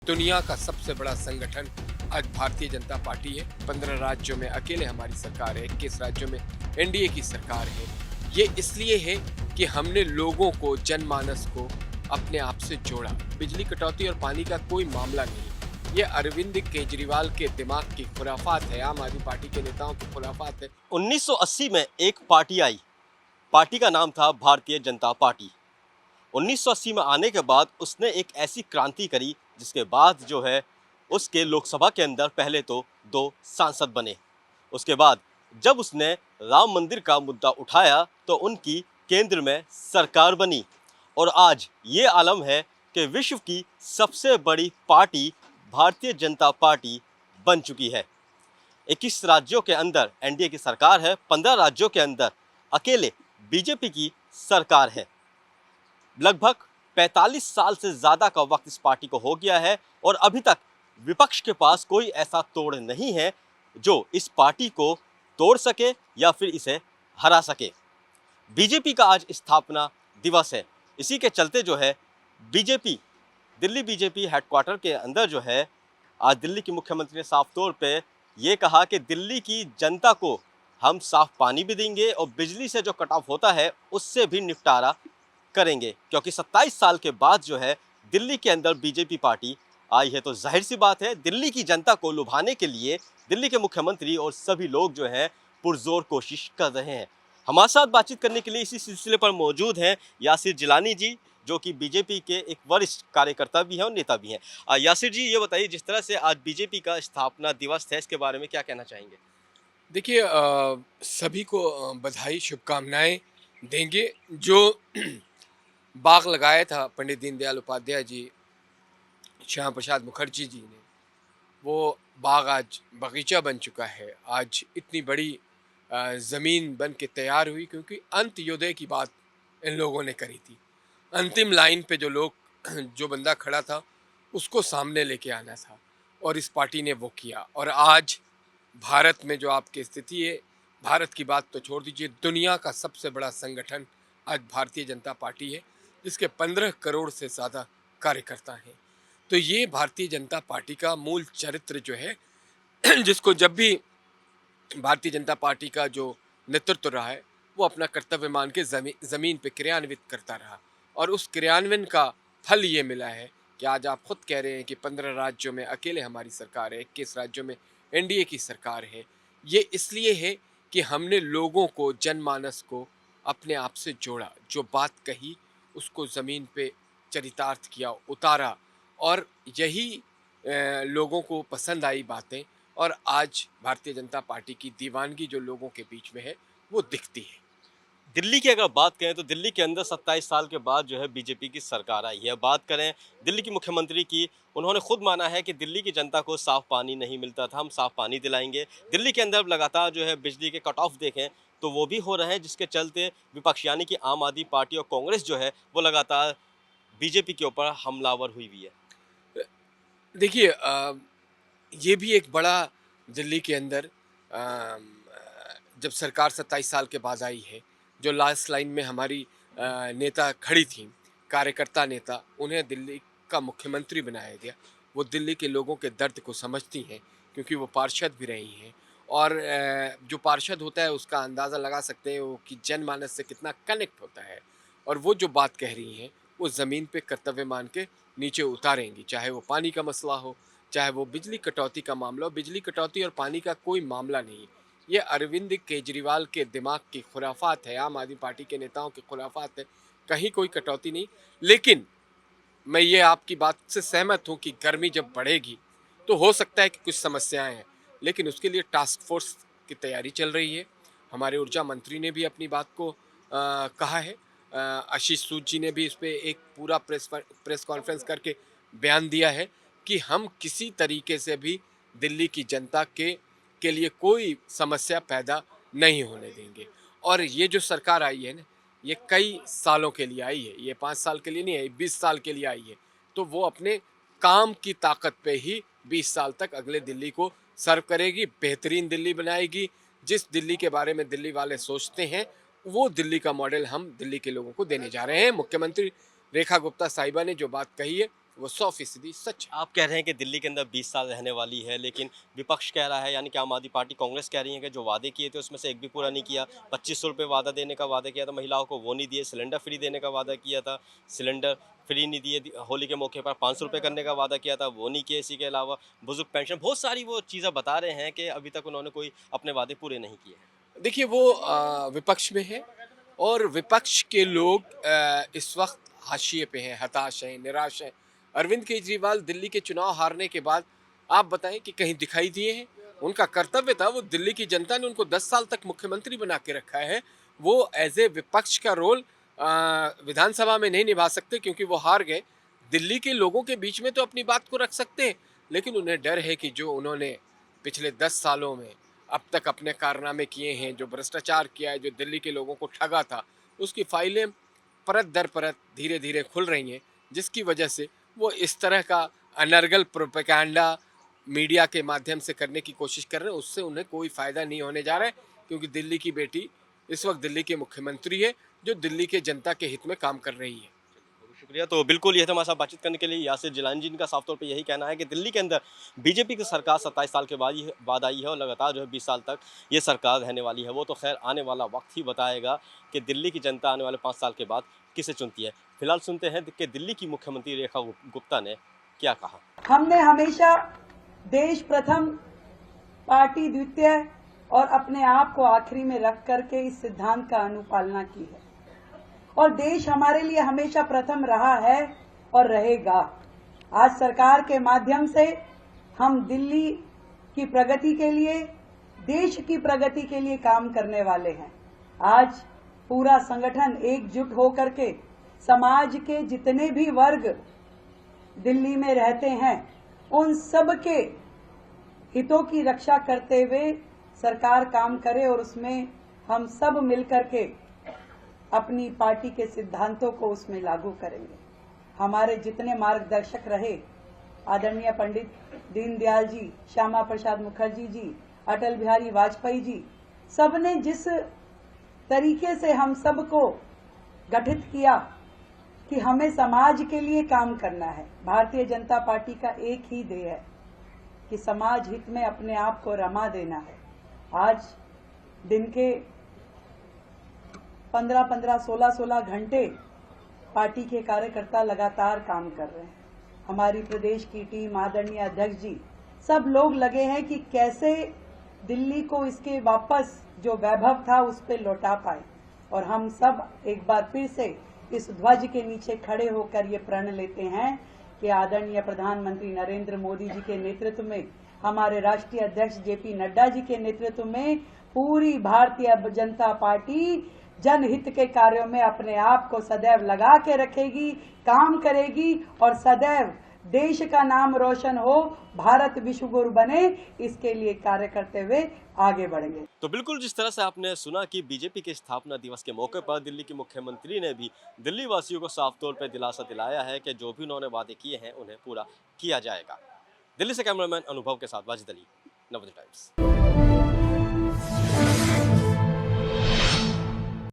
दुनिया का सबसे बड़ा संगठन आज भारतीय जनता पार्टी है। 15 राज्यों में अकेले हमारी सरकार है, 21 राज्यों में एनडीए की सरकार है। ये इसलिए है कि हमने लोगों को, जनमानस को अपने आप से जोड़ा। बिजली कटौती और पानी का कोई मामला नहीं। ये अरविंद केजरीवाल के दिमाग की खुराफात है, आम आदमी पार्टी के नेताओं की खुराफात है। 1980 में एक पार्टी आई। पार्टी का नाम था भारतीय जनता पार्टी। 1980 में आने के बाद उसने एक ऐसी क्रांति करी जिसके बाद जो है उसके लोकसभा के अंदर पहले तो 2 सांसद बने। उसके बाद जब उसने राम मंदिर का मुद्दा उठाया तो उनकी केंद्र में सरकार बनी और आज ये आलम है कि विश्व की सबसे बड़ी पार्टी भारतीय जनता पार्टी बन चुकी है। 21 राज्यों के अंदर एनडीए की सरकार है, 15 राज्यों के अंदर अकेले बीजेपी की सरकार है। लगभग 45 साल से ज़्यादा का वक्त इस पार्टी को हो गया है और अभी तक विपक्ष के पास कोई ऐसा तोड़ नहीं है जो इस पार्टी को तोड़ सके या फिर इसे हरा सके। बीजेपी का आज स्थापना दिवस है। इसी के चलते जो है दिल्ली बीजेपी हेडक्वार्टर के अंदर जो है आज दिल्ली की मुख्यमंत्री ने साफ तौर पे ये कहा कि दिल्ली की जनता को हम साफ पानी भी देंगे और बिजली से जो कट ऑफ होता है उससे भी निपटारा करेंगे, क्योंकि 27 साल के बाद जो है दिल्ली के अंदर बीजेपी पार्टी आई है। तो जाहिर सी बात है दिल्ली की जनता को लुभाने के लिए दिल्ली के मुख्यमंत्री और सभी लोग जो हैं पुरजोर कोशिश कर रहे हैं। हमारे साथ बातचीत करने के लिए इसी सिलसिले पर मौजूद हैं यासिर जिलानी जी, जो कि बीजेपी के एक वरिष्ठ कार्यकर्ता भी हैं और नेता भी हैं। यासिर जी, ये बताइए, जिस तरह से आज बीजेपी का स्थापना दिवस है, इसके बारे में क्या कहना चाहेंगे? देखिए, सभी को बधाई, शुभकामनाएं देंगे। जो बाग लगाया था पंडित दीनदयाल उपाध्याय जी, श्यामा प्रसाद मुखर्जी जी ने, वो बाग आज बगीचा बन चुका है। आज इतनी बड़ी ज़मीन बन के तैयार हुई क्योंकि अंत्योदय की बात इन लोगों ने करी थी। अंतिम लाइन पे जो बंदा खड़ा था उसको सामने लेके आना था और इस पार्टी ने वो किया। और आज भारत में जो आपकी स्थिति है, भारत की बात तो छोड़ दीजिए, दुनिया का सबसे बड़ा संगठन आज भारतीय जनता पार्टी है, जिसके 15 करोड़ से ज़्यादा कार्यकर्ता हैं। तो ये भारतीय जनता पार्टी का मूल चरित्र जो है जिसको जब भी भारतीय जनता पार्टी का जो नेतृत्व रहा है वो अपना कर्तव्य मान के ज़मीन पे क्रियान्वित करता रहा और उस क्रियान्वयन का फल ये मिला है कि आज आप खुद कह रहे हैं कि 15 राज्यों में अकेले हमारी सरकार है, 21 राज्यों में एनडीए की सरकार है। ये इसलिए है कि हमने लोगों को, जनमानस को अपने आप से जोड़ा, जो बात कही उसको ज़मीन पे चरितार्थ किया, उतारा और यही लोगों को पसंद आई बातें और आज भारतीय जनता पार्टी की दीवानगी जो लोगों के बीच में है वो दिखती है। दिल्ली की अगर बात करें तो दिल्ली के अंदर 27 साल के बाद जो है बीजेपी की सरकार आई है। बात करें दिल्ली की मुख्यमंत्री की, उन्होंने खुद माना है कि दिल्ली की जनता को साफ़ पानी नहीं मिलता था, हम साफ़ पानी दिलाएंगे। दिल्ली के अंदर लगातार जो है बिजली के कट ऑफ देखें तो वो भी हो रहे हैं, जिसके चलते विपक्ष यानी कि आम आदमी पार्टी और कांग्रेस जो है वो लगातार बीजेपी के ऊपर हमलावर हुई हुई है। देखिए, ये भी एक बड़ा दिल्ली के अंदर जब सरकार 27 साल के बाद आई है, जो लास्ट लाइन में हमारी नेता खड़ी थी, कार्यकर्ता नेता, उन्हें दिल्ली का मुख्यमंत्री बनाया गया। वो दिल्ली के लोगों के दर्द को समझती हैं क्योंकि वो पार्षद भी रही हैं और जो पार्षद होता है उसका अंदाज़ा लगा सकते हैं वो कि जनमानस से कितना कनेक्ट होता है और वो जो बात कह रही हैं वो ज़मीन पे कर्तव्य मान के नीचे उतारेंगी, चाहे वो पानी का मसला हो, चाहे वो बिजली कटौती का मामला हो। बिजली कटौती और पानी का कोई मामला नहीं। ये अरविंद केजरीवाल के दिमाग की खुराफात है, आम आदमी पार्टी के नेताओं की खुराफात है। कहीं कोई कटौती नहीं। लेकिन मैं ये आपकी बात से सहमत हूँ कि गर्मी जब बढ़ेगी तो हो सकता है कि कुछ समस्याएं हैं, लेकिन उसके लिए टास्क फोर्स की तैयारी चल रही है। हमारे ऊर्जा मंत्री ने भी अपनी बात को कहा है। आशीष सूद जी ने भी इस पे एक पूरा प्रेस कॉन्फ्रेंस करके बयान दिया है कि हम किसी तरीके से भी दिल्ली की जनता के लिए कोई समस्या पैदा नहीं होने देंगे। और ये जो सरकार आई है ना, ये कई सालों के लिए आई है, ये 5 साल के लिए नहीं आई, 20 साल के लिए आई है। तो वो अपने काम की ताकत पे ही 20 साल तक अगले दिल्ली को सर्व करेगी, बेहतरीन दिल्ली बनाएगी। जिस दिल्ली के बारे में दिल्ली वाले सोचते हैं वो दिल्ली का मॉडल हम दिल्ली के लोगों को देने जा रहे हैं। मुख्यमंत्री रेखा गुप्ता साहिबा ने जो बात कही है वो 100% सच है। आप कह रहे हैं कि दिल्ली के अंदर 20 साल रहने वाली है, लेकिन विपक्ष कह रहा है, यानी कि आम आदमी पार्टी, कांग्रेस कह रही है कि जो वादे किए थे उसमें से एक भी पूरा नहीं किया। 2500 रुपये वादा देने का वादा किया था महिलाओं को, वो नहीं दिए। सिलेंडर फ्री देने का वादा किया था, सिलेंडर फ्री नहीं दिए। होली के मौके पर 500 रुपये करने का वादा किया था, वो नहीं किए। इसी के अलावा बुजुर्ग पेंशन, बहुत सारी वो चीज़ें बता रहे हैं कि अभी तक उन्होंने कोई अपने वादे पूरे नहीं किए हैं। देखिए वो विपक्ष में है और विपक्ष के लोग इस वक्त हाशिए पे हैं, हताश हैं, निराश हैं। अरविंद केजरीवाल दिल्ली के चुनाव हारने के बाद आप बताएं कि कहीं दिखाई दिए हैं? उनका कर्तव्य था, वो दिल्ली की जनता ने उनको 10 साल तक मुख्यमंत्री बना के रखा है। वो एज ए विपक्ष का रोल विधानसभा में नहीं निभा सकते क्योंकि वो हार गए। दिल्ली के लोगों के बीच में तो अपनी बात को रख सकते हैं, लेकिन उन्हें डर है कि जो उन्होंने पिछले 10 सालों में अब तक अपने कारनामे किए हैं, जो भ्रष्टाचार किया है, जो दिल्ली के लोगों को ठगा था, उसकी फाइलें परत दर परत धीरे धीरे खुल रही हैं, जिसकी वजह से वो इस तरह का अनर्गल प्रोपेगेंडा मीडिया के माध्यम से करने की कोशिश कर रहे हैं। उससे उन्हें कोई फ़ायदा नहीं होने जा रहा है, क्योंकि दिल्ली की बेटी इस वक्त दिल्ली के मुख्यमंत्री है, जो दिल्ली के जनता के हित में काम कर रही है। बहुत शुक्रिया। तो बिल्कुल ये तो हमारे साथ बातचीत करने के लिए यासिर जिलानी जी, का साफ तौर पे यही कहना है कि दिल्ली के अंदर बीजेपी की सरकार 27 साल के बाद आई है और लगातार जो है 20 साल तक ये सरकार रहने वाली है। वो तो खैर आने वाला वक्त ही बताएगा कि दिल्ली की जनता आने वाले 5 साल के बाद किसे चुनती है। फिलहाल सुनते हैं कि दिल्ली की मुख्यमंत्री रेखा गुप्ता ने क्या कहा। हमने हमेशा देश प्रथम, पार्टी द्वितीय और अपने आप को आखिरी में रख करके इस सिद्धांत का अनुपालना की है और देश हमारे लिए हमेशा प्रथम रहा है और रहेगा। आज सरकार के माध्यम से हम दिल्ली की प्रगति के लिए, देश की प्रगति के लिए काम करने वाले हैं। आज पूरा संगठन एकजुट होकर के समाज के जितने भी वर्ग दिल्ली में रहते हैं उन सब के हितों की रक्षा करते हुए सरकार काम करे और उसमें हम सब मिलकर के अपनी पार्टी के सिद्धांतों को उसमें लागू करेंगे। हमारे जितने मार्गदर्शक रहे, आदरणीय पंडित दीनदयाल जी, श्यामा प्रसाद मुखर्जी जी, अटल बिहारी वाजपेयी जी, सबने जिस तरीके से हम सबको गठित किया कि हमें समाज के लिए काम करना है। भारतीय जनता पार्टी का एक ही ध्येय है कि समाज हित में अपने आप को रमा देना है। आज दिन के 15-15, 16-16 घंटे पार्टी के कार्यकर्ता लगातार काम कर रहे हैं। हमारी प्रदेश की टीम, आदरणीय अध्यक्ष जी, सब लोग लगे हैं कि कैसे दिल्ली को इसके वापस जो वैभव था उस पर लौटा पाए और हम सब एक बार फिर से इस ध्वज के नीचे खड़े होकर ये प्रण लेते हैं कि आदरणीय प्रधानमंत्री नरेंद्र मोदी जी के नेतृत्व में, हमारे राष्ट्रीय अध्यक्ष जेपी नड्डा जी के नेतृत्व में पूरी भारतीय जनता पार्टी जनहित के कार्यों में अपने आप को सदैव लगा के रखेगी, काम करेगी और सदैव देश का नाम रोशन हो, भारत विश्व गुरु बने, इसके लिए कार्य करते हुए आगे बढ़ेंगे। तो बिल्कुल जिस तरह से आपने सुना कि बीजेपी के स्थापना दिवस के मौके पर दिल्ली की मुख्यमंत्री ने भी दिल्ली वासियों को साफ तौर पर दिलासा दिलाया है कि जो भी उन्होंने वादे किए हैं उन्हें पूरा किया जाएगा। दिल्ली से कैमरामैन अनुभव के साथ वाजिद अली, नवोदय टाइम्स।